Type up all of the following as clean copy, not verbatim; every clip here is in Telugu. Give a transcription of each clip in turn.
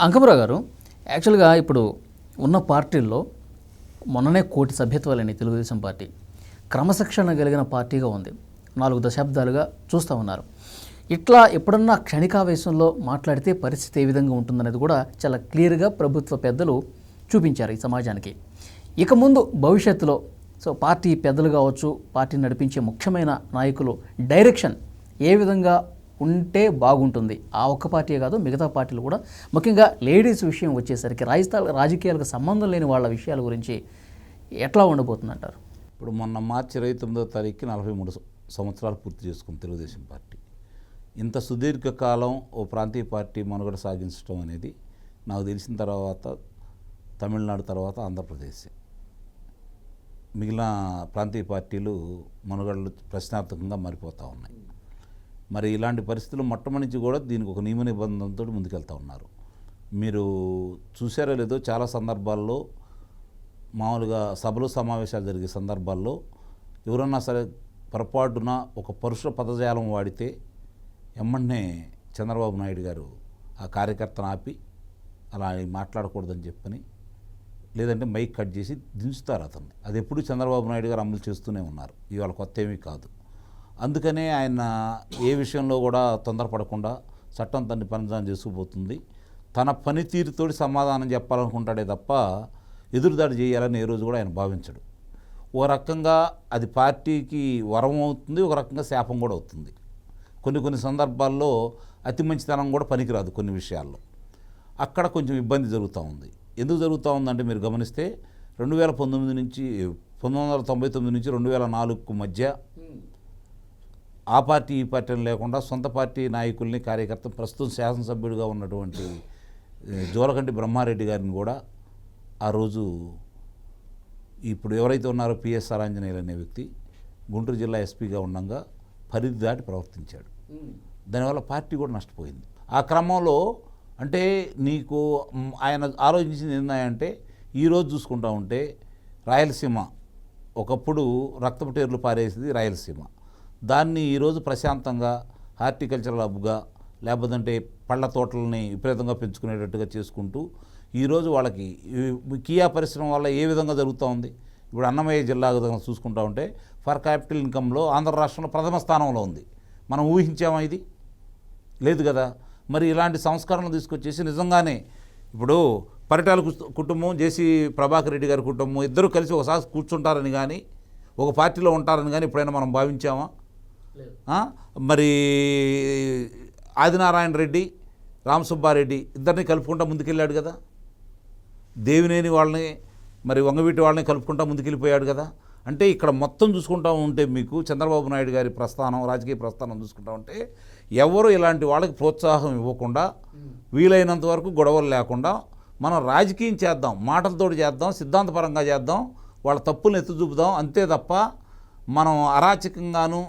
అంకమరావు గారు, యాక్చువల్గా ఇప్పుడు ఉన్న పార్టీల్లో మొన్ననే 1 కోటి సభ్యత్వాలని తెలుగుదేశం పార్టీ క్రమశిక్షణ కలిగిన పార్టీగా ఉంది. 4 దశాబ్దాలుగా చూస్తూ ఉన్నారు. ఇట్లా ఎప్పుడన్నా క్షణికావేశంలో మాట్లాడితే పరిస్థితి ఏ విధంగా ఉంటుందనేది కూడా చాలా క్లియర్గా ప్రభుత్వ పెద్దలు చూపించారు ఈ సమాజానికి. ఇక ముందు భవిష్యత్తులో పార్టీ పెద్దలు కావచ్చు, పార్టీ నడిపించే ముఖ్యమైన నాయకులు డైరెక్షన్ ఏ విధంగా ఉంటే బాగుంటుంది? ఆ ఒక్క పార్టీయే కాదు, మిగతా పార్టీలు కూడా, ముఖ్యంగా లేడీస్ విషయం వచ్చేసరికి రాజకీయాలకు సంబంధం లేని వాళ్ళ విషయాల గురించి ఎట్లా ఉండబోతుందంటారు? ఇప్పుడు మొన్న మార్చి 29వ తారీఖుకి 43 సంవత్సరాలు పూర్తి చేసుకుంది తెలుగుదేశం పార్టీ. ఇంత సుదీర్ఘకాలం ఓ ప్రాంతీయ పార్టీ మనుగడ సాగించడం అనేది నాకు తెలిసిన తర్వాత తమిళనాడు తర్వాత ఆంధ్రప్రదేశ్. మిగిలిన ప్రాంతీయ పార్టీలు మనుగడలు ప్రశ్నార్థకంగా మారిపోతూ ఉన్నాయి. మరి ఇలాంటి పరిస్థితులు మొట్టమొదటి కూడా దీనికి ఒక నియమ నిబంధనతో ముందుకెళ్తూ ఉన్నారు. మీరు చూసారో లేదో, చాలా సందర్భాల్లో మామూలుగా సభలు సమావేశాలు జరిగే సందర్భాల్లో ఎవరన్నా సరే పొరపాటున ఒక పరుష పదజాలం వాడితే ఎమ్మన్నే చంద్రబాబు నాయుడు గారు ఆ కార్యకర్తను ఆపి అలా మాట్లాడకూడదని చెప్పని, లేదంటే మైక్ కట్ చేసి దించుతారు అతన్ని. అది ఎప్పుడు చంద్రబాబు నాయుడు గారు అమలు చేస్తూనే ఉన్నారు. ఇవాళ కొత్త ఏమీ కాదు. అందుకనే ఆయన ఏ విషయంలో కూడా తొందరపడకుండా చట్టం తన్ని పనిదానం చేసుకుపోతుంది. తన పనితీరుతోటి సమాధానం చెప్పాలనుకుంటాడే తప్ప ఎదురుదాడి చేయాలని ఏ రోజు కూడా ఆయన భావించడు. ఒక రకంగా అది పార్టీకి వరం అవుతుంది, ఒక రకంగా శాపం కూడా అవుతుంది. కొన్ని సందర్భాల్లో అతి మంచితనం కూడా పనికిరాదు. కొన్ని విషయాల్లో అక్కడ కొంచెం ఇబ్బంది జరుగుతూ ఉంది. ఎందుకు జరుగుతూ ఉందంటే, మీరు గమనిస్తే 1999 నుంచి 2004 మధ్య ఆ పార్టీ ఈ పార్టీని లేకుండా సొంత పార్టీ నాయకుల్ని, కార్యకర్త, ప్రస్తుతం శాసనసభ్యుడిగా ఉన్నటువంటి జోలకంటి బ్రహ్మారెడ్డి గారిని కూడా ఆ రోజు ఇప్పుడు ఎవరైతే ఉన్నారో పిఎస్ఆర్ ఆంజనేయులు అనే వ్యక్తి గుంటూరు జిల్లా ఎస్పీగా ఉండగా పరిధి దాటి ప్రవర్తించాడు. దానివల్ల పార్టీ కూడా నష్టపోయింది. ఆ క్రమంలో అంటే నీకు ఆయన ఆలోచించింది ఏంటంటే, ఈరోజు చూసుకుంటా ఉంటే రాయలసీమ ఒకప్పుడు రక్తపు టేర్లు పారేసింది రాయలసీమ. దాన్ని ఈరోజు ప్రశాంతంగా హార్టికల్చరల్ హబ్గా, లేకపోతే పళ్ళ తోటలని విపరీతంగా పెంచుకునేటట్టుగా చేసుకుంటూ ఈరోజు వాళ్ళకి కియా పరిశ్రమ వల్ల ఏ విధంగా జరుగుతూ ఉంది. ఇప్పుడు అన్నమయ్య జిల్లా విధంగా చూసుకుంటా ఉంటే పర్ క్యాపిటల్ ఇన్కంలో ఆంధ్ర రాష్ట్రంలో ప్రథమ స్థానంలో ఉంది. మనం ఊహించామా ఇది? లేదు కదా. మరి ఇలాంటి సంస్కరణలు తీసుకొచ్చేసి నిజంగానే ఇప్పుడు పరిటాల కుటుంబం, జేసీ ప్రభాకర్ రెడ్డి గారి కుటుంబం ఇద్దరు కలిసి ఒకసారి కూర్చుంటారని కానీ, ఒక పార్టీలో ఉంటారని కానీ ఎప్పుడైనా మనం భావించామా? మరి ఆదినారాయణ రెడ్డి, రామసుబ్బారెడ్డి ఇద్దరిని కలుపుకుంటా ముందుకెళ్ళాడు కదా. దేవినేని వాళ్ళని, మరి వంగవీటి వాళ్ళని కలుపుకుంటా ముందుకెళ్ళిపోయాడు కదా. అంటే ఇక్కడ మొత్తం చూసుకుంటా ఉంటే మీకు చంద్రబాబు నాయుడు గారి ప్రస్థానం, రాజకీయ ప్రస్థానం చూసుకుంటా ఉంటే ఎవరు ఇలాంటి వాళ్ళకి ప్రోత్సాహం ఇవ్వకుండా, వీలైనంత వరకు గొడవలు లేకుండా మనం రాజకీయం చేద్దాం, మాటలతోటి చేద్దాం, సిద్ధాంతపరంగా చేద్దాం, వాళ్ళ తప్పులను ఎత్తి చూపుదాం, అంతే తప్ప మనం అరాచకంగాను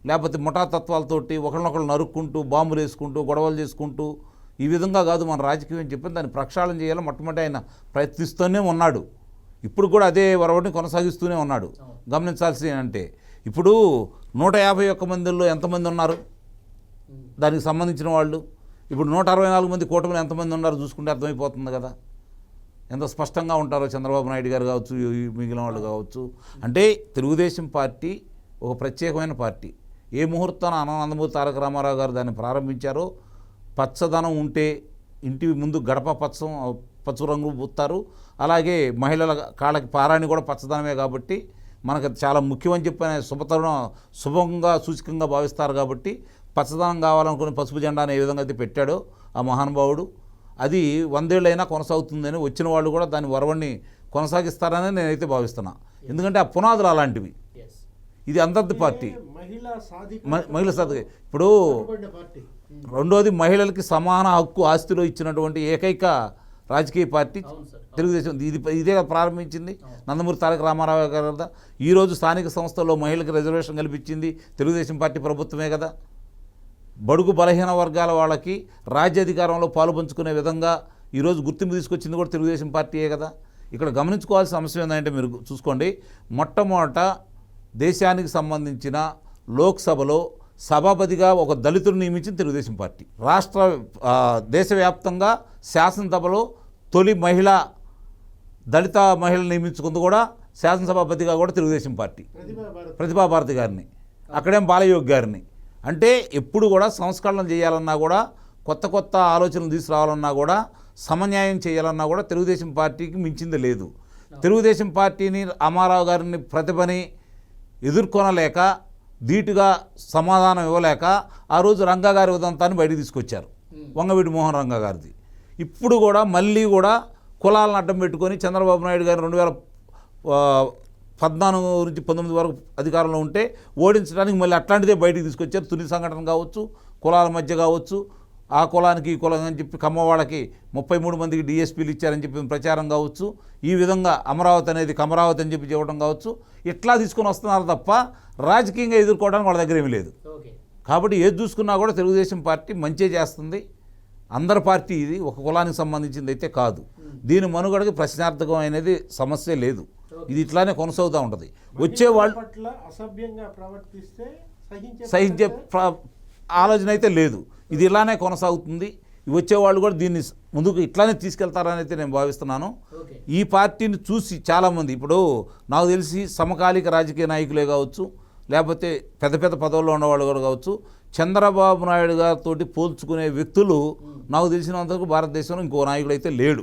లేకపోతే ముఠాతత్వాలతోటి ఒకరినొకరు నరుక్కుంటూ, బాంబులు వేసుకుంటూ, గొడవలు చేసుకుంటూ ఈ విధంగా కాదు మన రాజకీయం చెప్పి దాన్ని ప్రక్షాళన చేయాలని మొట్టమొదటి ఆయన ప్రయత్నిస్తూనే ఉన్నాడు. ఇప్పుడు కూడా అదే వరవడిని కొనసాగిస్తూనే ఉన్నాడు. గమనించాల్సి అంటే ఇప్పుడు 151 మందిలో ఎంతమంది ఉన్నారు దానికి సంబంధించిన వాళ్ళు? ఇప్పుడు 164 మంది కూటమిలో ఎంతమంది ఉన్నారు చూసుకుంటే అర్థమైపోతుంది కదా ఎంత స్పష్టంగా ఉంటారో చంద్రబాబు నాయుడు గారు కావచ్చు, మిగిలిన వాళ్ళు కావచ్చు. అంటే తెలుగుదేశం పార్టీ ఒక ప్రత్యేకమైన పార్టీ. ఏ ముహూర్తాన నందమూరి తారక రామారావు గారు దాన్ని ప్రారంభించారో, పచ్చదనం ఉంటే ఇంటి ముందు గడప పచ్చ రంగు పూస్తారు, అలాగే మహిళల కాళ్ళకి పారాణి కూడా పచ్చదనమే కాబట్టి మనకు చాలా ముఖ్యమని చెప్పిన శుభంగా సూచకంగా భావిస్తారు. కాబట్టి పచ్చదనం కావాలనుకుని పసుపు జెండాను ఏ విధంగా అయితే పెట్టాడో ఆ మహానుభావుడు, అది 100 ఏళ్ళైనా కొనసాగుతుందని వచ్చిన వాళ్ళు కూడా దాని వరవడిని కొనసాగిస్తారని నేనైతే భావిస్తున్నా. ఎందుకంటే ఆ పునాదులు అలాంటివి. ఇది అందరిది పార్టీ, మహిళా సాధిక. ఇప్పుడు రెండోది, మహిళలకి సమాన హక్కు ఆస్తిలో ఇచ్చినటువంటి ఏకైక రాజకీయ పార్టీ తెలుగుదేశం. ఇదే ప్రారంభించింది నందమూరి తారక రామారావు గారు కదా. ఈరోజు స్థానిక సంస్థల్లో మహిళలకు రిజర్వేషన్ కల్పించింది తెలుగుదేశం పార్టీ ప్రభుత్వమే కదా. బడుగు బలహీన వర్గాల వాళ్ళకి రాజ్యాధికారంలో పాలు పంచుకునే విధంగా ఈరోజు గుర్తింపు తీసుకొచ్చింది కూడా తెలుగుదేశం పార్టీయే కదా. ఇక్కడ గమనించుకోవాల్సిన అంశం ఏంటంటే, మీరు చూసుకోండి, మొట్టమొదట దేశానికి సంబంధించిన లోక్సభలో సభాపతిగా ఒక దళితుడు నియమించిన తెలుగుదేశం పార్టీ. దేశవ్యాప్తంగా శాసనసభలో తొలి దళిత మహిళను నియమించుకుంది కూడా శాసనసభాపతిగా కూడా తెలుగుదేశం పార్టీ ప్రతిభాభారతి గారిని, అక్కడేం బాలయోగి గారిని. అంటే ఎప్పుడు కూడా సంస్కరణలు చేయాలన్నా కూడా, కొత్త ఆలోచనలు తీసుకురావాలన్నా కూడా, సమన్యాయం చేయాలన్నా కూడా తెలుగుదేశం పార్టీకి మించింది లేదు. తెలుగుదేశం పార్టీని అమ్మారావు గారిని ప్రతిభని ఎదుర్కొనలేక, ధీటుగా సమాధానం ఇవ్వలేక ఆ రోజు రంగా గారి ఉదంతాన్ని బయటికి తీసుకొచ్చారు, వంగవీటి మోహన్ రంగా గారిది. ఇప్పుడు కూడా మళ్ళీ కూడా కులాలను అడ్డం పెట్టుకొని చంద్రబాబు నాయుడు గారిని 2014 నుంచి 19 వరకు అధికారంలో ఉంటే ఓడించడానికి మళ్ళీ అట్లాంటిదే బయటికి తీసుకొచ్చారు. తుని సంఘటన కావచ్చు, కులాల మధ్య కావచ్చు, ఆ కులానికి ఈ కులం అని చెప్పి కమ్మవాళ్ళకి 33 మందికి డిఎస్పీలు ఇచ్చారని చెప్పి ప్రచారం కావచ్చు, ఈ విధంగా అమరావతి అనేది కమరావతి అని చెప్పి చెప్పడం కావచ్చు, ఇట్లా తీసుకొని వస్తున్నారు తప్ప రాజకీయంగా ఎదుర్కోవడానికి వాళ్ళ దగ్గర ఏమీ లేదు. కాబట్టి ఏది చూసుకున్నా కూడా తెలుగుదేశం పార్టీ మంచి చేస్తుంది. అందరి పార్టీ ఇది ఒక కులానికి సంబంధించింది అయితే కాదు. దీని మనుగడకి ప్రశ్నార్థకం అనేది సమస్య లేదు. ఇది ఇట్లానే కొనసాగుతూ ఉంటుంది. వచ్చేవాళ్ళు సహించే ఆలోచన అయితే లేదు. ఇది ఇలానే కొనసాగుతుంది. వచ్చేవాళ్ళు కూడా దీన్ని ముందుకు ఇట్లానే తీసుకెళ్తారని అయితే నేను భావిస్తున్నాను. ఈ పార్టీని చూసి చాలామంది, ఇప్పుడు నాకు తెలిసి సమకాలీక రాజకీయ నాయకులే కావచ్చు, లేకపోతే పెద్ద పదవుల్లో ఉన్నవాళ్ళు కూడా కావచ్చు, చంద్రబాబు నాయుడు గారితో పోల్చుకునే వ్యక్తులు నాకు తెలిసినంతవరకు భారతదేశంలో ఇంకో నాయకుడు అయితే లేడు.